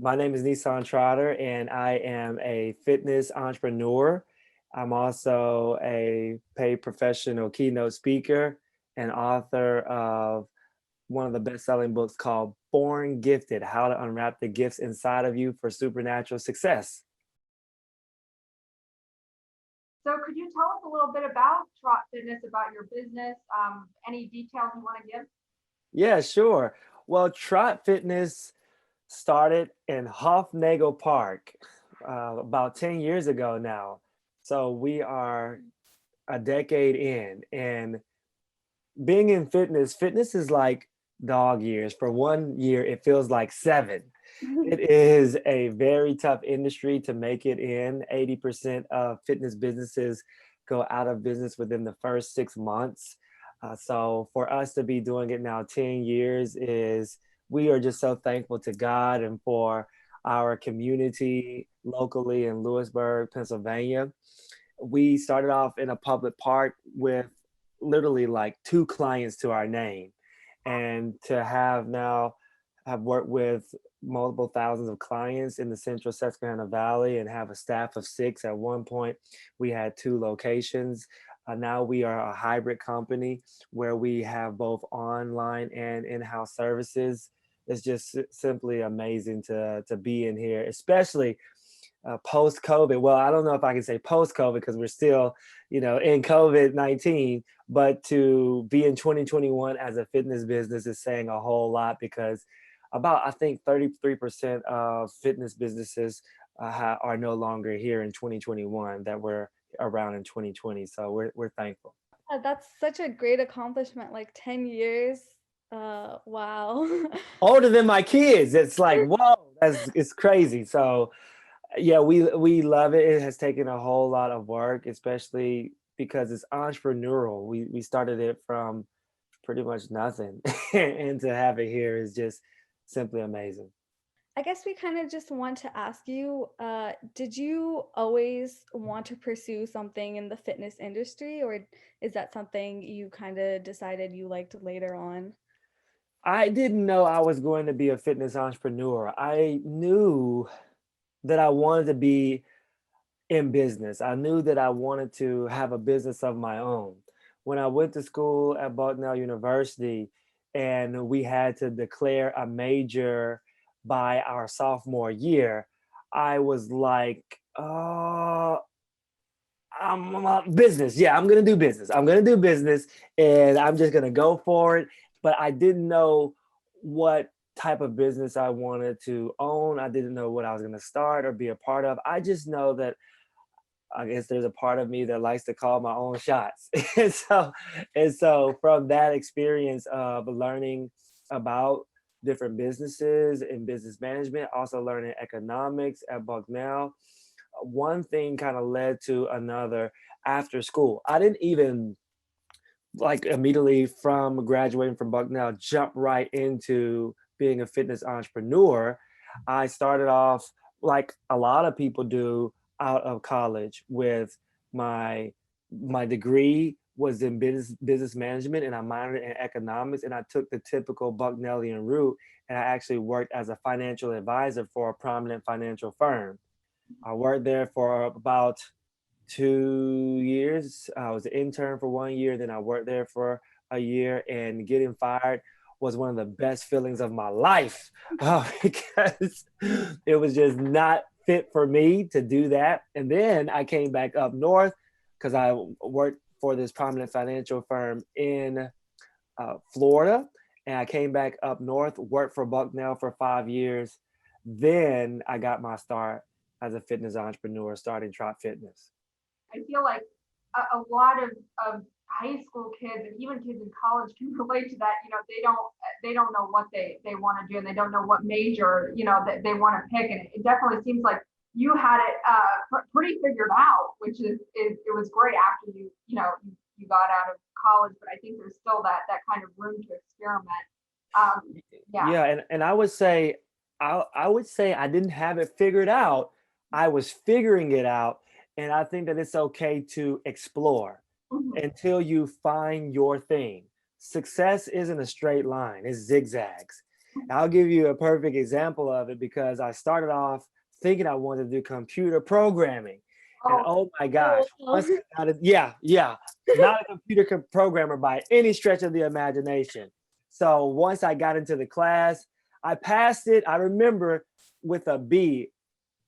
My name is Nissan Trotter, and I am a fitness entrepreneur. I'm also a paid professional keynote speaker and author of one of the best-selling books called Born Gifted: How to Unwrap the Gifts Inside of You for Supernatural Success. So could you tell us a little bit about Trot Fitness, about your business? Any details you want to give? Yeah, sure. Well, Trot Fitness started in Hofnagel Park about 10 years ago now. So we are a decade in, and being in fitness is like dog years. For 1 year, it feels like seven. It is a very tough industry to make it in. 80% of fitness businesses go out of business within the first 6 months. So for us to be doing it now 10 years is, we are just so thankful to God and for our community locally in Lewisburg, Pennsylvania. We started off in a public park with literally like two clients to our name. And to have now have worked with multiple thousands of clients in the central Susquehanna Valley and have a staff of 6. At one point, we had 2 locations. Now we are a hybrid company where we have both online and in-house services. It's just simply amazing to be in here, especially post-COVID. Well, I don't know if I can say post-COVID because we're still, in COVID-19, but to be in 2021 as a fitness business is saying a whole lot, because about, I think, 33% of fitness businesses are no longer here in 2021 that were around in 2020. So we're thankful. That's such a great accomplishment, like 10 years. Wow. Older than my kids. It's like, whoa, it's crazy. So yeah, we love it. It has taken a whole lot of work, especially because it's entrepreneurial. We started it from pretty much nothing, and to have it here is just simply amazing. I guess we kind of just want to ask you, did you always want to pursue something in the fitness industry, or is that something you kind of decided you liked later on? I didn't know I was going to be a fitness entrepreneur. I knew that I wanted to be in business. I knew that I wanted to have a business of my own. When I went to school at Bucknell University and we had to declare a major by our sophomore year, I was like, business. Yeah, I'm going to do business. I'm going to do business and I'm just going to go for it. But I didn't know what type of business I wanted to own. I didn't know what I was going to start or be a part of. I just know that I guess there's a part of me that likes to call my own shots. And so from that experience of learning about different businesses and business management, also learning economics at Bucknell, one thing kind of led to another after school. I didn't even like immediately from graduating from Bucknell jump right into being a fitness entrepreneur. I started off like a lot of people do out of college with my degree was in business management, and I minored in economics, and I took the typical Bucknellian route, and I actually worked as a financial advisor for a prominent financial firm. I worked there for about 2 years. I was an intern for 1 year, then I worked there for a year, and getting fired was one of the best feelings of my life because it was just not fit for me to do that. And then I came back up north because I worked for this prominent financial firm in Florida. And I came back up north, worked for Bucknell for 5 years. Then I got my start as a fitness entrepreneur, starting Trot Fitness. I feel like a lot of high school kids and even kids in college can relate to that. They don't know what they want to do, and they don't know what major that they want to pick. And it definitely seems like you had it pretty figured out, which is it was great after you got out of college. But I think there's still that kind of room to experiment. Yeah. Yeah, and I would say I didn't have it figured out. I was figuring it out, and I think that it's okay to explore Mhm. until you find your thing. Success isn't a straight line, it's zigzags. I'll give you a perfect example of it because I started off thinking I wanted to do computer programming. And Oh, oh my gosh, Oh, once I got it, yeah, not a computer programmer by any stretch of the imagination. So once I got into the class, I passed it. I remember with a B,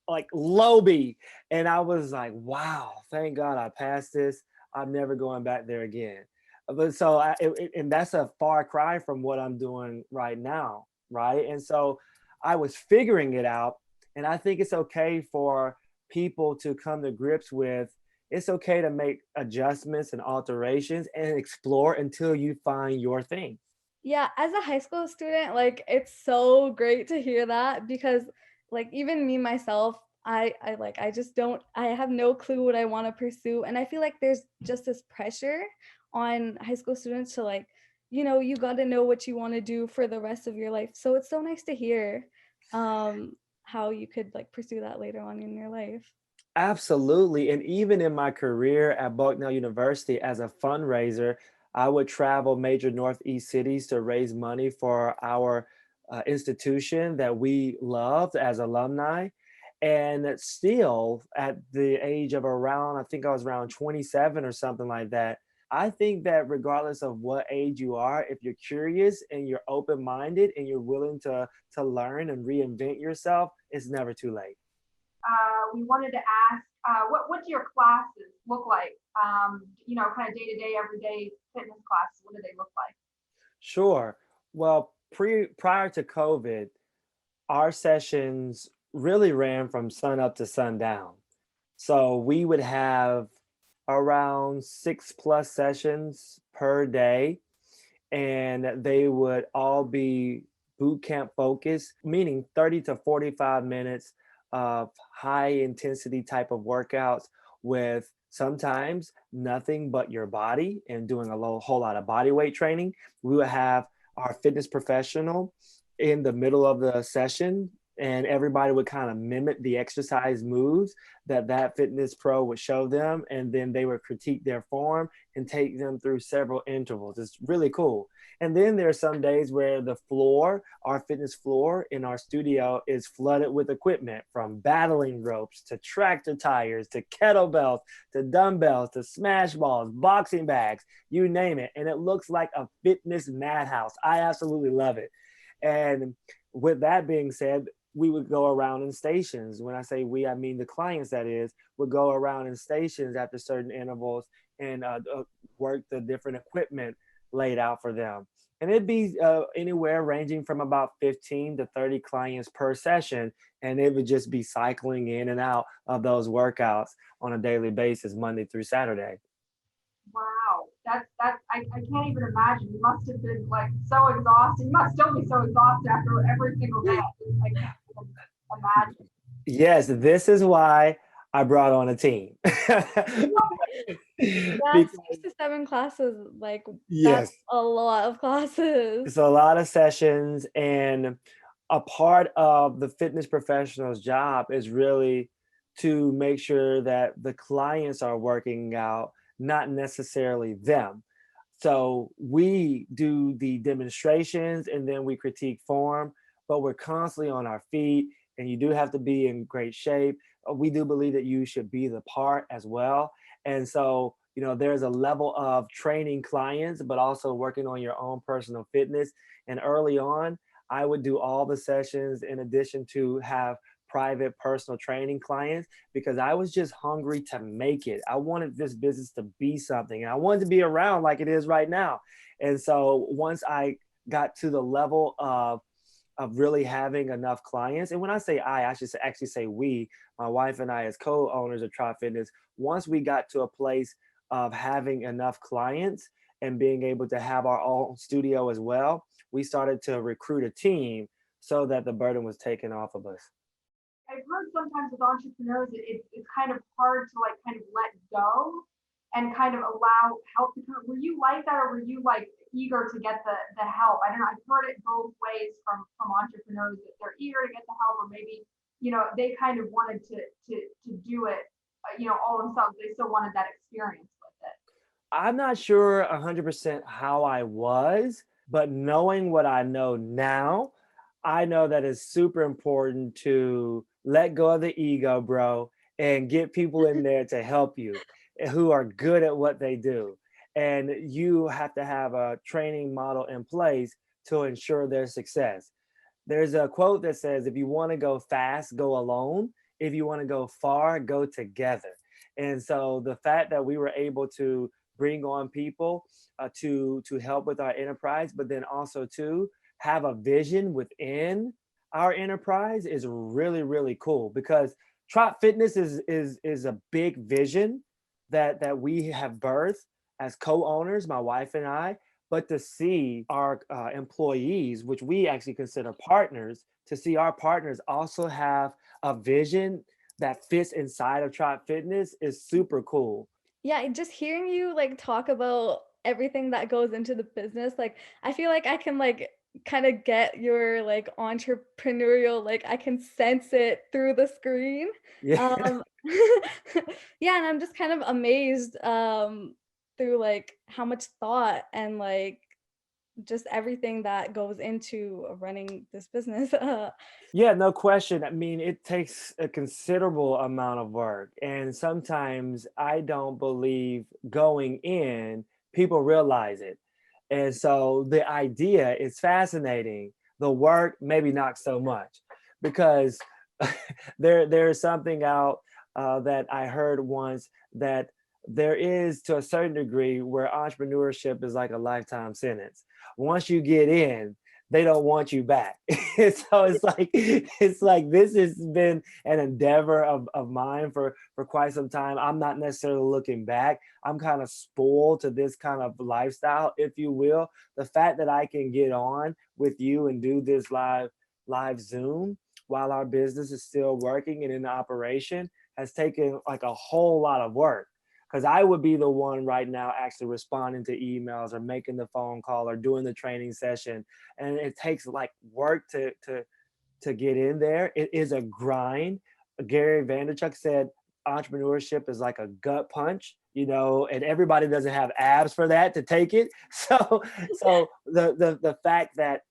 like low B. And I was like, wow, thank God I passed this. I'm never going back there again. But so, and that's a far cry from what I'm doing right now. Right. And so I was figuring it out. And I think it's okay for people to come to grips with it's okay to make adjustments and alterations and explore until you find your thing. yeah, as a high school student, like it's so great to hear that because like even me myself, I just don't I have no clue what I want to pursue and I feel like there's just this pressure on high school students to like, you got to know what you want to do for the rest of your life. So it's so nice to hear um how you could like pursue that later on in your life. Absolutely. And even in my career at Bucknell University as a fundraiser, I would travel major Northeast cities to raise money for our institution that we loved as alumni. And still, at the age of around, I think I was around 27 or something like that. I think that regardless of what age you are, if you're curious and you're open minded and you're willing to learn and reinvent yourself, it's never too late. we wanted to ask, what do your classes look like? Kind of day to day, everyday fitness classes. What do they look like? Sure. Well, prior to COVID, our sessions really ran from sun up to sundown. So we would have around 6+ sessions per day, and they would all be boot camp focused, meaning 30 to 45 minutes of high intensity type of workouts with sometimes nothing but your body and doing whole lot of body weight training. We would have our fitness professional in the middle of the session and everybody would kind of mimic the exercise moves that fitness pro would show them and then they would critique their form and take them through several intervals. It's really cool. And then there are some days where the floor, our fitness floor in our studio, is flooded with equipment from battling ropes to tractor tires to kettlebells to dumbbells to smash balls, boxing bags, you name it. And it looks like a fitness madhouse. I absolutely love it. And with that being said, we would go around in stations. When I say we, I mean the clients, that is, would go around in stations after certain intervals and work the different equipment laid out for them. And it'd be anywhere ranging from about 15 to 30 clients per session. And it would just be cycling in and out of those workouts on a daily basis, Monday through Saturday. Wow, that's I can't even imagine. You must have been like so exhausted. You must still be so exhausted after every single day. I can't even imagine. Yes, this is why I brought on a team. Yeah, Because 6 to 7 classes, like that's yes, a lot of classes. it's a lot of sessions, and a part of the fitness professional's job is really to make sure that the clients are working out, not necessarily them. So we do the demonstrations and then we critique form, but we're constantly on our feet and you do have to be in great shape. We do believe that you should be the part as well. And so, there's a level of training clients, but also working on your own personal fitness. And early on, I would do all the sessions in addition to have private personal training clients because I was just hungry to make it. I wanted this business to be something and I wanted to be around like it is right now. And so once I got to the level of really having enough clients, and when I say I should actually say we, my wife and I as co-owners of Trot Fitness, once we got to a place of having enough clients and being able to have our own studio as well, we started to recruit a team so that the burden was taken off of us. I've heard sometimes with entrepreneurs, it's kind of hard to like kind of let go and kind of allow help to come. Were you like that, or were you like eager to get the help? I don't know. I've heard it both ways from entrepreneurs that they're eager to get the help, or maybe they kind of wanted to do it, all themselves. They still wanted that experience with it. I'm not sure 100% how I was, but knowing what I know now, I know that it's super important to let go of the ego, bro, and get people in there to help you who are good at what they do. And you have to have a training model in place to ensure their success. There's a quote that says, if you want to go fast, go alone. If you want to go far, go together. And so the fact that we were able to bring on people to help with our enterprise, but then also to have a vision within our enterprise is really, really cool, because Trot Fitness is a big vision that we have birthed as co-owners, my wife and I. But to see our employees, which we actually consider partners, to see our partners also have a vision that fits inside of Trot Fitness is super cool. Yeah, and just hearing you like talk about everything that goes into the business, like I feel like I can like kind of get your like entrepreneurial, like I can sense it through the screen. Yeah. Um yeah, and I'm just kind of amazed through like how much thought and like just everything that goes into running this business. Yeah, no question. I mean, it takes a considerable amount of work. And sometimes I don't believe going in, people realize it. And so the idea is fascinating. The work, maybe not so much, because there's something out that I heard once, that there is, to a certain degree, where entrepreneurship is like a lifetime sentence. Once you get in, they don't want you back. So it's like this has been an endeavor of mine for quite some time. I'm not necessarily looking back. I'm kind of spoiled to this kind of lifestyle, if you will. The fact that I can get on with you and do this live Zoom while our business is still working and in operation has taken like a whole lot of work, because I would be the one right now actually responding to emails or making the phone call or doing the training session. And it takes like work to get in there. It is a grind. Gary Vaynerchuk said entrepreneurship is like a gut punch, and everybody doesn't have abs for that to take it. So the fact that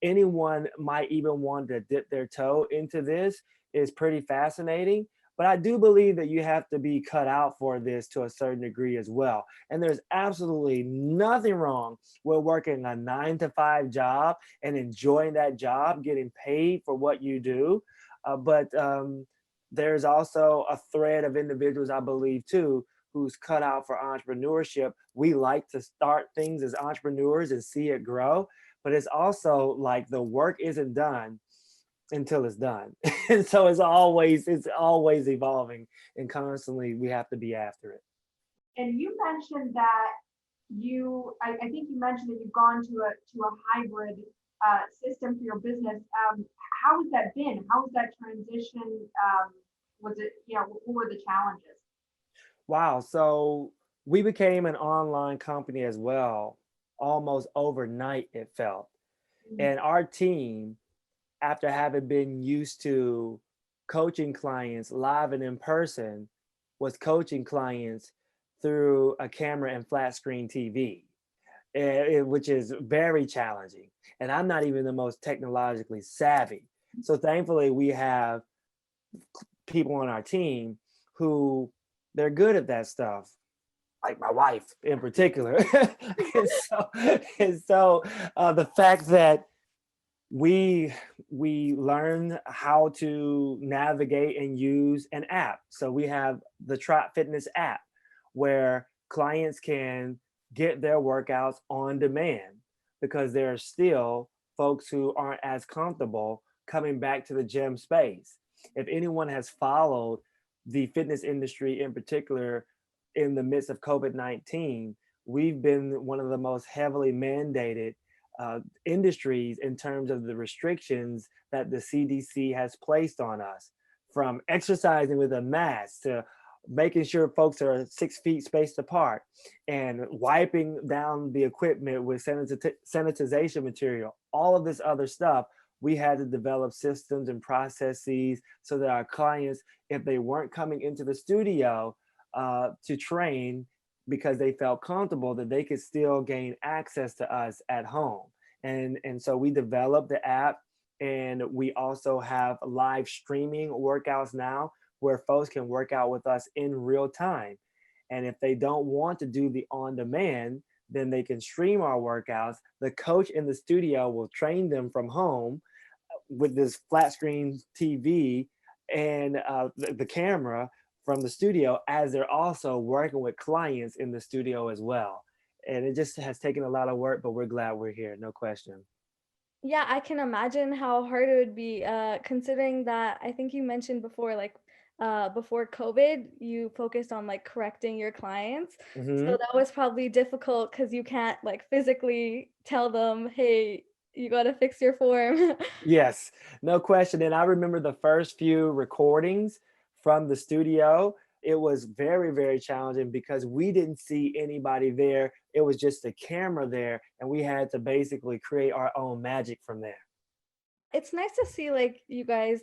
anyone might even want to dip their toe into this is pretty fascinating. But I do believe that you have to be cut out for this to a certain degree as well. And there's absolutely nothing wrong with working a 9 to 5 job and enjoying that job, getting paid for what you do. But there's also a thread of individuals, I believe, too, who's cut out for entrepreneurship. We like to start things as entrepreneurs and see it grow, but it's also like the work isn't done until it's done. And so it's always evolving, and constantly we have to be after it. And you mentioned that I think you mentioned that you've gone to a hybrid system for your business. How has that been? How was that transition? Was it, what were the challenges? Wow. So we became an online company as well, almost overnight, it felt. Mhm. And our team, after having been used to coaching clients live and in person, was coaching clients through a camera and flat screen TV, which is very challenging. And I'm not even the most technologically savvy. So thankfully, we have people on our team who they're good at that stuff, like my wife in particular. And so the fact that we learn how to navigate and use an app. So we have the Trot Fitness app, where clients can get their workouts on demand, because there are still folks who aren't as comfortable coming back to the gym space. If anyone has followed the fitness industry in particular in the midst of COVID-19, we've been one of the most heavily mandated industries in terms of the restrictions that the CDC has placed on us, from exercising with a mask to making sure folks are 6 feet spaced apart and wiping down the equipment with sanitization material, all of this other stuff. We had to develop systems and processes so that our clients, if they weren't coming into the studio to train because they felt comfortable, that they could still gain access to us at home. And so we developed the app, And we also have live streaming workouts now where folks can work out with us in real time. And if they don't want to do the on demand, then they can stream our workouts. The coach in the studio will train them from home with this flat screen TV and the camera from the studio, as they're also working with clients in the studio as well. And it just has taken a lot of work, but we're glad we're here, no question. Yeah, I can imagine how hard it would be, considering that I think you mentioned before, like, before COVID, you focused on like correcting your clients. So Hmm. that was probably difficult because you can't like physically tell them, hey, you got to fix your form. Yes, no question. And I remember the first few recordings from the studio. It was very, very challenging because we didn't see anybody there. It was just a camera there, and we had to basically create our own magic from there. It's nice to see like you guys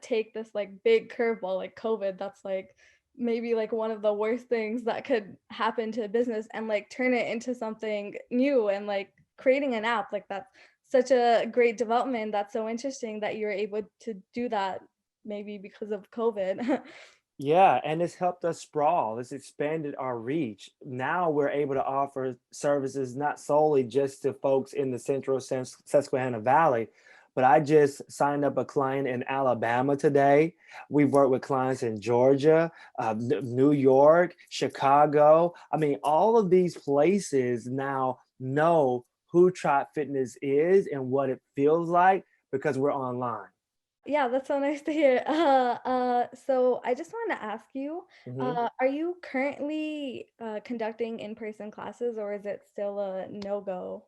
take this like big curveball like COVID that's like maybe like one of the worst things that could happen to a business and like turn it into something new and like creating an app like that's such a great development. That's so interesting that you're able to do that maybe because of COVID. Yeah, and it's helped us sprawl. It's expanded our reach. Now we're able to offer services not solely just to folks in the central Susquehanna Valley, but I just signed up a client in Alabama today. We've worked with clients in Georgia, New York, Chicago. I mean, all of these places now know who Trot Fitness is and what it feels like because we're online. Yeah, that's so nice to hear. So I just wanted to ask you, Mhm. are you currently conducting in-person classes or is it still a no-go?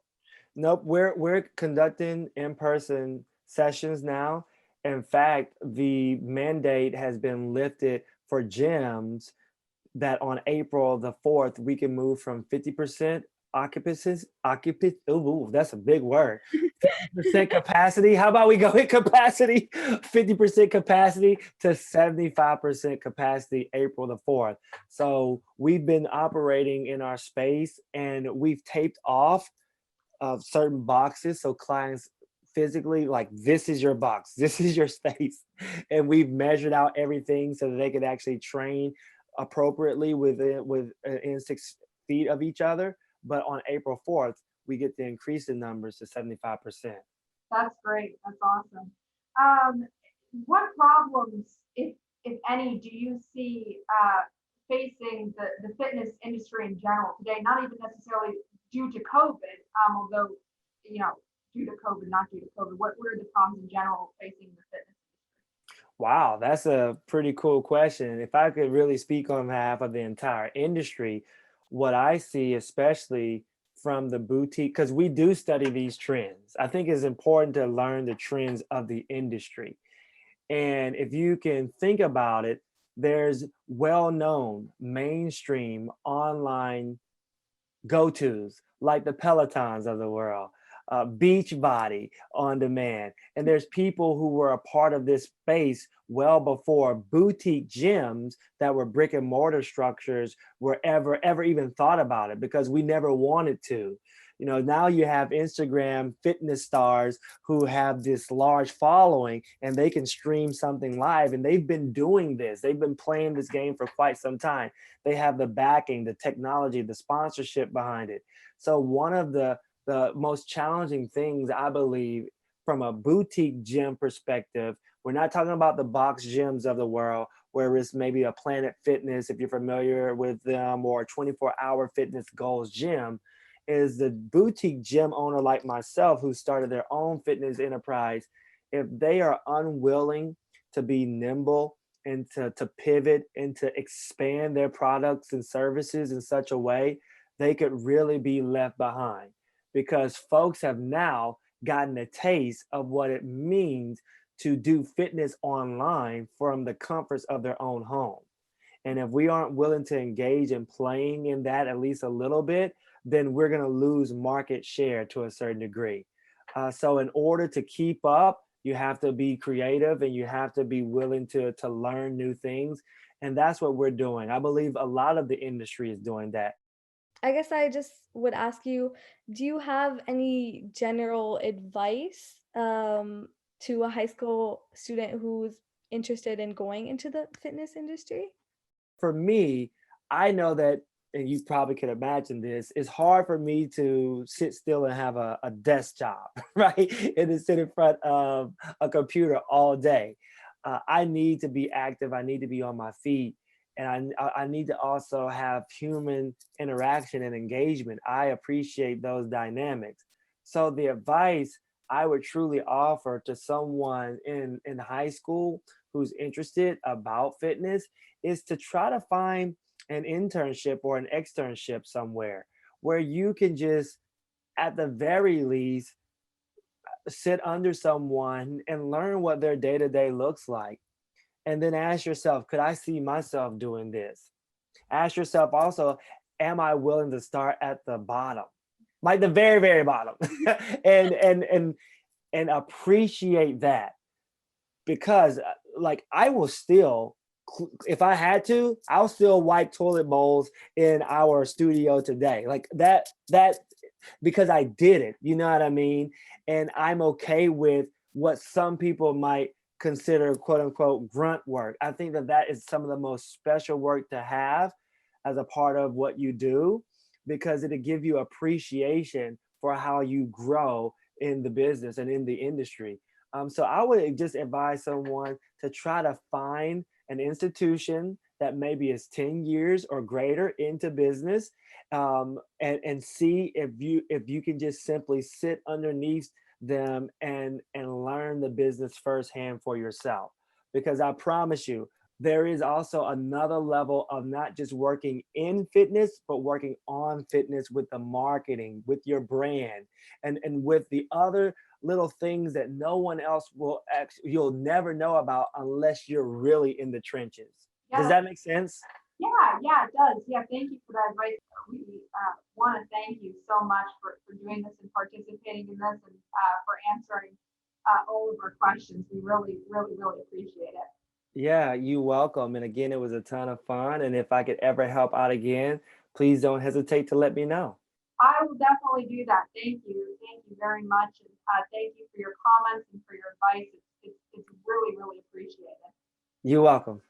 Nope, we're conducting in-person sessions now. In fact, the mandate has been lifted for gyms that on April the 4th, we can move from 50% ooh, that's a big word. 50% capacity. How about we go in capacity, 50% capacity to 75% capacity April the 4th. So we've been operating in our space and we've taped off of certain boxes so clients physically like this is your box, this is your space, and we've measured out everything so that they could actually train appropriately within 6 feet of each other. But on April 4th we get to increase the numbers to 75%. That's great. That's awesome. Um, what problems, if any, do you see facing the fitness industry in general today? Not even necessarily due to COVID, although you know, due to COVID, not due to COVID. What are the problems in general facing the fitness? Wow, that's a pretty cool question. If I could really speak on behalf of the entire industry, what I see, especially from the boutique, because we do study these trends, I think it's important to learn the trends of the industry. And if you can think about it, there's well known mainstream online go tos like the Pelotons of the world, Beachbody on demand. And there's people who were a part of this space well before boutique gyms that were brick and mortar structures were ever even thought about it because we never wanted to. You know, now you have Instagram fitness stars who have this large following and they can stream something live, and they've been doing this. They've been playing this game for quite some time. They have the backing, the technology, the sponsorship behind it. So one of the most challenging things I believe from a boutique gym perspective, we're not talking about the box gyms of the world where it's maybe a Planet Fitness, if you're familiar with them, or a 24-hour fitness goals gym, is the boutique gym owner like myself who started their own fitness enterprise. If they are unwilling to be nimble and to pivot and to expand their products and services in such a way, they could really be left behind because folks have now gotten a taste of what it means to do fitness online from the comforts of their own home. And if we aren't willing to engage in playing in that at least a little bit, then we're going to lose market share to a certain degree. So, in order to keep up, you have to be creative and you have to be willing to learn new things. And that's what we're doing. I believe a lot of the industry is doing that. I guess I just would ask you, do you have any general advice to a high school student who's interested in going into the fitness industry? For me, I know that, and you probably could imagine this, it's hard for me to sit still and have a desk job, right? And to sit in front of a computer all day. I need to be active. I need to be on my feet. And I need to also have human interaction and engagement. I appreciate those dynamics. So the advice I would truly offer to someone in high school who's interested about fitness is to try to find an internship or an externship somewhere where you can just, at the very least, sit under someone and learn what their day to day looks like. And then ask yourself, could I see myself doing this? Ask yourself also, am I willing to start at the bottom? Like the very, very bottom. and and and and appreciate that, because like I will still, if I had to, I'll still wipe toilet bowls in our studio today. Like that because I did it, you know what I mean? And I'm okay with what some people might consider quote unquote grunt work. I think that that is some of the most special work to have as a part of what you do, because it'll give you appreciation for how you grow in the business and in the industry. So I would just advise someone to try to find an institution that maybe is 10 years or greater into business, and see if you can just simply sit underneath them and learn the business firsthand for yourself. Because I promise you, there is also another level of not just working in fitness, but working on fitness with the marketing, with your brand, and with the other little things that no one else will actually, you'll never know about unless you're really in the trenches. Does Yeah, that make sense? yeah, it does. Yeah, thank you for that advice. We want to thank you so much for doing this and participating in this, and for answering all of our questions. We really, really, really appreciate it. Yeah, you welcome. And again, it was a ton of fun. And if I could ever help out again, please don't hesitate to let me know. I will definitely do that. Thank you. Thank you very much. And thank you for your comments and for your advice. It's really, really appreciated. You're welcome.